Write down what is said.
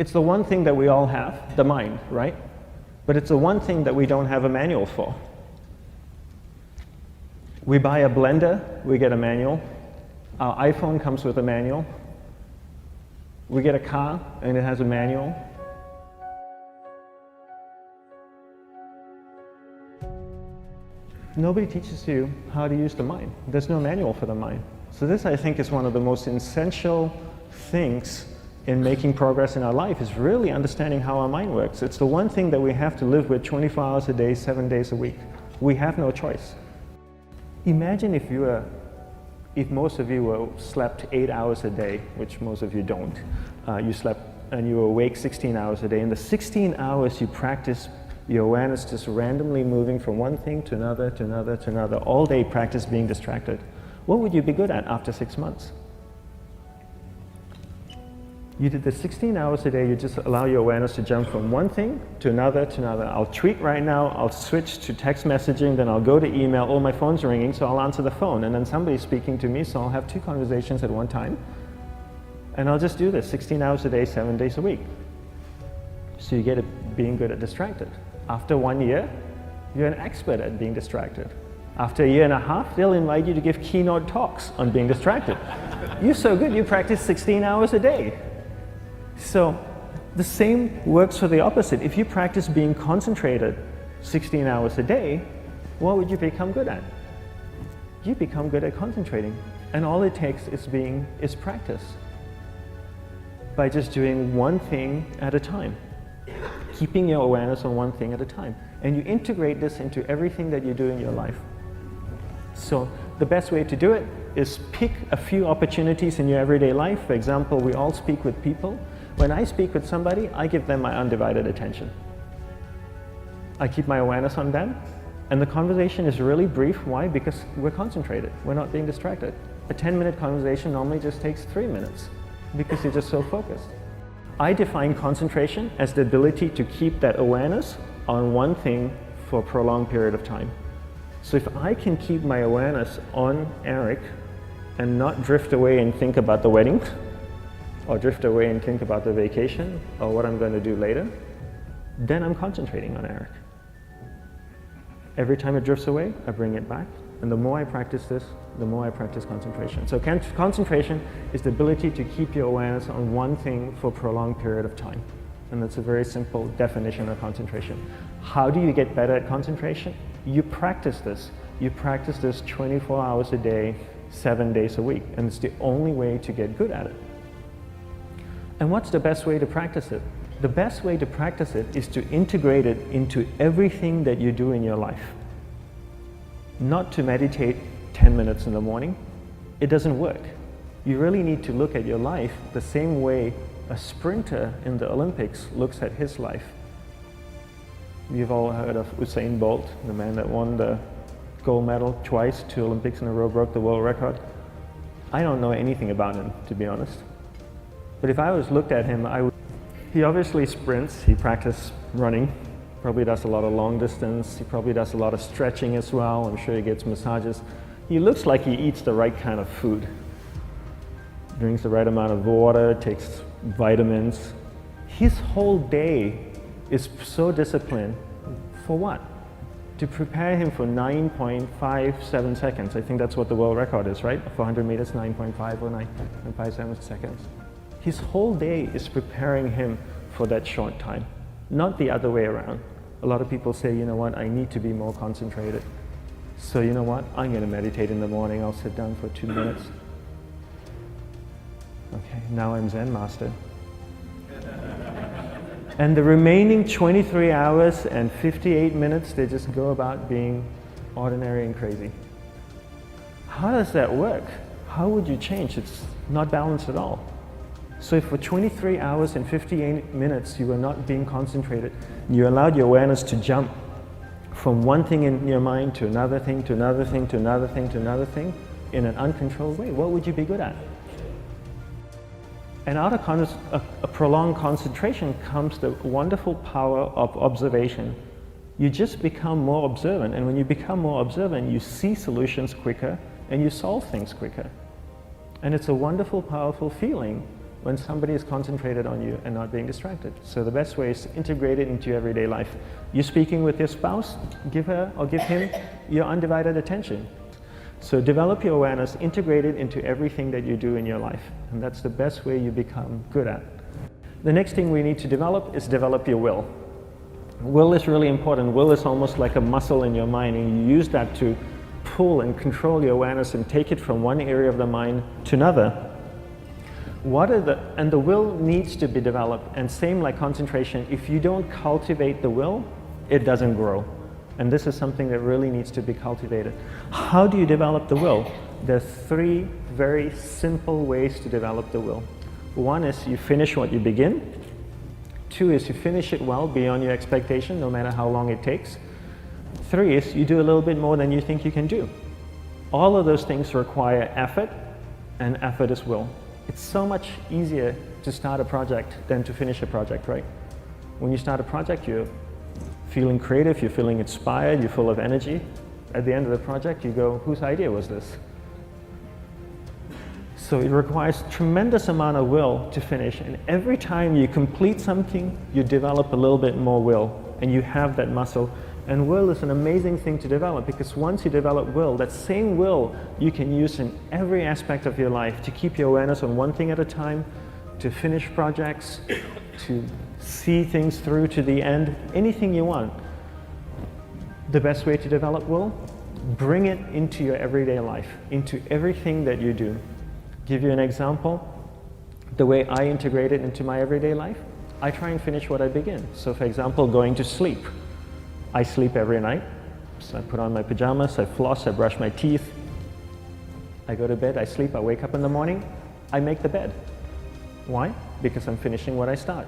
It's the one thing that we all have, the mind, right? But it's the one thing that we don't have a manual for. We buy a blender, we get a manual. Our iPhone comes with a manual. We get a car and it has a manual. Nobody teaches you how to use the mind. There's no manual for the mind. So this, I think, is one of the most essential things in making progress in our life, is really understanding how our mind works. It's the one thing that we have to live with 24 hours a day, 7 days a week. We have no choice. Imagine if most of you slept 8 hours a day, which most of you don't. You slept and you were awake 16 hours a day. In the 16 hours you practice your awareness just randomly moving from one thing to another, to another, to another, all day practice being distracted. What would you be good at after 6 months? You did the 16 hours a day, you just allow your awareness to jump from one thing to another to another. I'll tweet right now, I'll switch to text messaging, then I'll go to email, oh, my phone's ringing, so I'll answer the phone, and then somebody's speaking to me, so I'll have 2 conversations at one time. And I'll just do this 16 hours a day, 7 days a week. So you get it being good at distracted. After 1 year, you're an expert at being distracted. After a year and a half, they'll invite you to give keynote talks on being distracted. You're so good, you practice 16 hours a day. So the same works for the opposite. If you practice being concentrated 16 hours a day, what would you become good at? You become good at concentrating. And all it takes is practice. By just doing one thing at a time. Keeping your awareness on one thing at a time. And you integrate this into everything that you do in your life. So the best way to do it is pick a few opportunities in your everyday life. For example, we all speak with people. When I speak with somebody, I give them my undivided attention. I keep my awareness on them, and the conversation is really brief. Why? Because we're concentrated. We're not being distracted. A 10-minute conversation normally just takes 3 minutes because you're just so focused. I define concentration as the ability to keep that awareness on one thing for a prolonged period of time. So if I can keep my awareness on Eric and not drift away and think about the wedding, or drift away and think about the vacation, or what I'm going to do later, then I'm concentrating on Eric. Every time it drifts away, I bring it back. And the more I practice this, the more I practice concentration. So concentration is the ability to keep your awareness on one thing for a prolonged period of time. And that's a very simple definition of concentration. How do you get better at concentration? You practice this. You practice this 24 hours a day, 7 days a week. And it's the only way to get good at it. And what's the best way to practice it? The best way to practice it is to integrate it into everything that you do in your life. Not to meditate 10 minutes in the morning. It doesn't work. You really need to look at your life the same way a sprinter in the Olympics looks at his life. You've all heard of Usain Bolt, the man that won the gold medal twice, 2 Olympics in a row, broke the world record. I don't know anything about him, to be honest. But if I was looked at him, he obviously sprints, he practices running, probably does a lot of long distance, he probably does a lot of stretching as well, I'm sure he gets massages. He looks like he eats the right kind of food. Drinks the right amount of water, takes vitamins. His whole day is so disciplined. For what? To prepare him for 9.57 seconds. I think that's what the world record is, right? For 100 meters, 9.5 or 9.57 seconds. His whole day is preparing him for that short time, not the other way around. A lot of people say, you know what, I need to be more concentrated. So you know what, I'm going to meditate in the morning, I'll sit down for 2 minutes. Okay, now I'm Zen master. And the remaining 23 hours and 58 minutes, they just go about being ordinary and crazy. How does that work? How would you change? It's not balanced at all. So if for 23 hours and 58 minutes you were not being concentrated, you allowed your awareness to jump from one thing in your mind to another thing, to another thing, to another thing, to another thing, in an uncontrolled way, what would you be good at? And out of a prolonged concentration comes the wonderful power of observation. You just become more observant, and when you become more observant, you see solutions quicker and you solve things quicker. And it's a wonderful, powerful feeling when somebody is concentrated on you and not being distracted. So the best way is to integrate it into your everyday life. You're speaking with your spouse, give her or give him your undivided attention. So develop your awareness, integrate it into everything that you do in your life. And that's the best way you become good at. The next thing we need to develop is develop your will. Will is really important. Will is almost like a muscle in your mind, and you use that to pull and control your awareness and take it from one area of the mind to another. And the will needs to be developed, and same like concentration, if you don't cultivate the will, it doesn't grow. And this is something that really needs to be cultivated. How do you develop the will? There's 3 very simple ways to develop the will. 1 is you finish what you begin. 2 is you finish it well beyond your expectation, no matter how long it takes. 3 is you do a little bit more than you think you can do. All of those things require effort, and effort is will. It's so much easier to start a project than to finish a project, right? When you start a project, you're feeling creative, you're feeling inspired, you're full of energy. At the end of the project, you go, whose idea was this? So it requires tremendous amount of will to finish, and every time you complete something, you develop a little bit more will, and you have that muscle. And will is an amazing thing to develop, because once you develop will, that same will you can use in every aspect of your life to keep your awareness on one thing at a time, to finish projects, to see things through to the end, anything you want. The best way to develop will? Bring it into your everyday life, into everything that you do. Give you an example, the way I integrate it into my everyday life, I try and finish what I begin. So for example, going to sleep. I sleep every night, so I put on my pajamas, I floss, I brush my teeth, I go to bed, I sleep, I wake up in the morning, I make the bed. Why? Because I'm finishing what I start.